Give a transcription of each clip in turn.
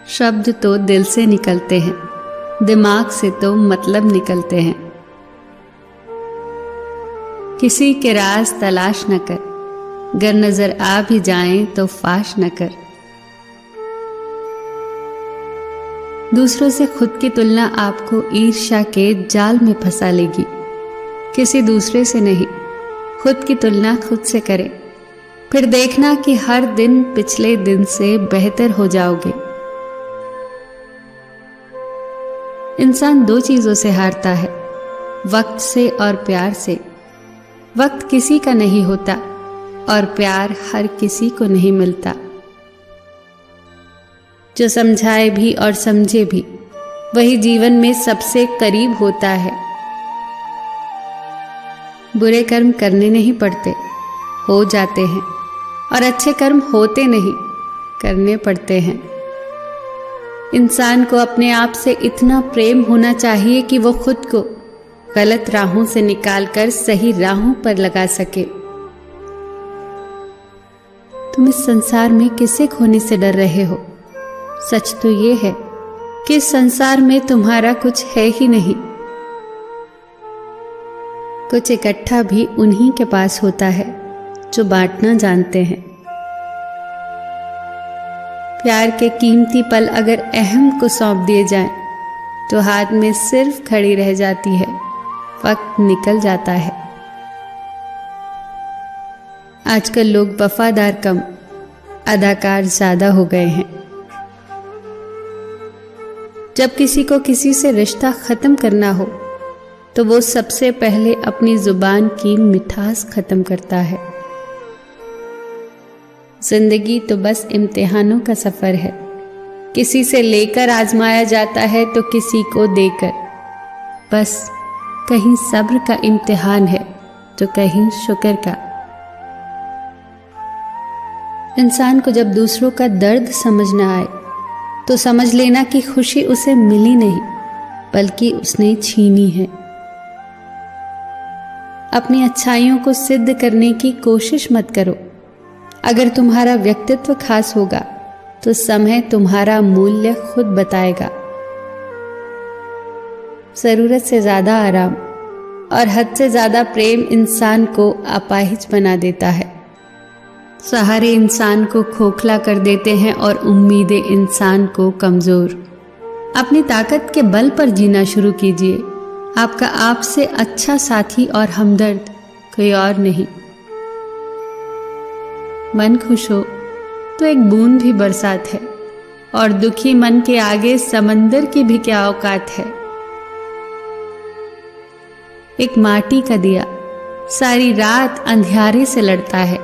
शब्द तो दिल से निकलते हैं, दिमाग से तो मतलब निकलते हैं। किसी के राज तलाश न कर, गर नजर आ भी जाएं तो फाश न कर। दूसरों से खुद की तुलना आपको ईर्ष्या के जाल में फंसा लेगी। किसी दूसरे से नहीं, खुद की तुलना खुद से करें, फिर देखना कि हर दिन पिछले दिन से बेहतर हो जाओगे। इंसान दो चीजों से हारता है, वक्त से और प्यार से। वक्त किसी का नहीं होता और प्यार हर किसी को नहीं मिलता। जो समझाए भी और समझे भी, वही जीवन में सबसे करीब होता है। बुरे कर्म करने नहीं पड़ते, हो जाते हैं, और अच्छे कर्म होते नहीं, करने पड़ते हैं। इंसान को अपने आप से इतना प्रेम होना चाहिए कि वो खुद को गलत राहों से निकालकर सही राहों पर लगा सके। तुम इस संसार में किसे खोने से डर रहे हो? सच तो ये है कि इस संसार में तुम्हारा कुछ है ही नहीं। कुछ इकट्ठा भी उन्हीं के पास होता है जो बांटना जानते हैं। प्यार के कीमती पल अगर अहम को सौंप दिए जाएं, तो हाथ में सिर्फ खड़ी रह जाती है, वक्त निकल जाता है। आजकल लोग वफादार कम, अदाकार ज्यादा हो गए हैं। जब किसी को किसी से रिश्ता खत्म करना हो, तो वो सबसे पहले अपनी जुबान की मिठास खत्म करता है। जिंदगी तो बस इम्तिहानों का सफर है। किसी से लेकर आजमाया जाता है तो किसी को देकर। बस कहीं सब्र का इम्तिहान है तो कहीं शुक्र का। इंसान को जब दूसरों का दर्द समझ न आए, तो समझ लेना कि खुशी उसे मिली नहीं, बल्कि उसने छीनी है। अपनी अच्छाइयों को सिद्ध करने की कोशिश मत करो। अगर तुम्हारा व्यक्तित्व खास होगा, तो समय तुम्हारा मूल्य खुद बताएगा। जरूरत से ज्यादा आराम और हद से ज्यादा प्रेम इंसान को अपाहिज बना देता है। सहारे इंसान को खोखला कर देते हैं और उम्मीदें इंसान को कमजोर। अपनी ताकत के बल पर जीना शुरू कीजिए। आपका आपसे अच्छा साथी और हमदर्द कोई और नहीं। मन खुश हो तो एक बूंद भी बरसात है, और दुखी मन के आगे समंदर की भी क्या औकात है। एक माटी का दिया सारी रात अंधियारे से लड़ता है।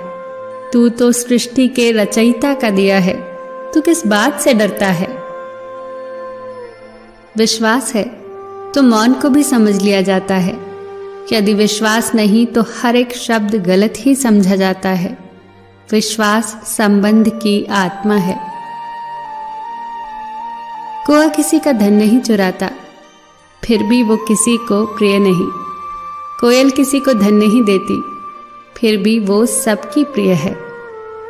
तू तो सृष्टि के रचयिता का दिया है, तू किस बात से डरता है? विश्वास है तो मौन को भी समझ लिया जाता है। यदि विश्वास नहीं तो हर एक शब्द गलत ही समझा जाता है। विश्वास संबंध की आत्मा है। कोआ किसी का धन नहीं चुराता, फिर भी वो किसी को प्रिय नहीं। कोयल किसी को धन नहीं देती, फिर भी वो सबकी प्रिय है।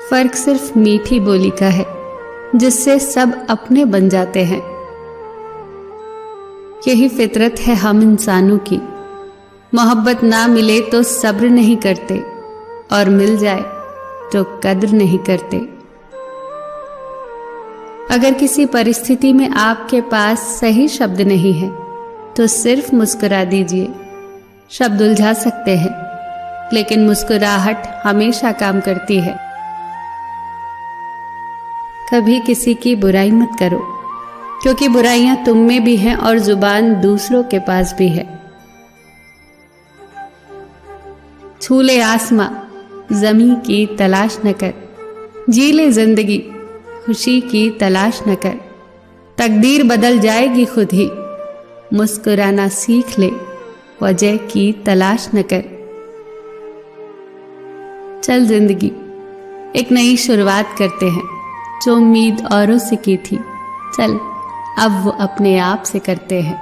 फर्क सिर्फ मीठी बोली का है, जिससे सब अपने बन जाते हैं। यही फितरत है हम इंसानों की। मोहब्बत ना मिले तो सब्र नहीं करते, और मिल जाए तो कद्र नहीं करते। अगर किसी परिस्थिति में आपके पास सही शब्द नहीं है, तो सिर्फ मुस्कुरा दीजिए। शब्द उलझा सकते हैं, लेकिन मुस्कुराहट हमेशा काम करती है। कभी किसी की बुराई मत करो, क्योंकि बुराइयां तुम में भी हैं और जुबान दूसरों के पास भी है। छू ले आसमां, ज़मीं की तलाश न कर। जी ले जिंदगी, खुशी की तलाश न कर। तकदीर बदल जाएगी खुद ही। मुस्कुराना सीख ले, वजह की तलाश न कर। चल जिंदगी, एक नई शुरुआत करते हैं। जो उम्मीद औरों से की थी, चल अब वो अपने आप से करते हैं।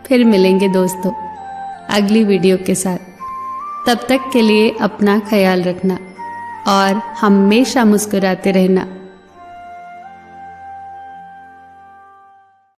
फिर मिलेंगे दोस्तों अगली वीडियो के साथ। तब तक के लिए अपना ख्याल रखना और हमेशा मुस्कुराते रहना।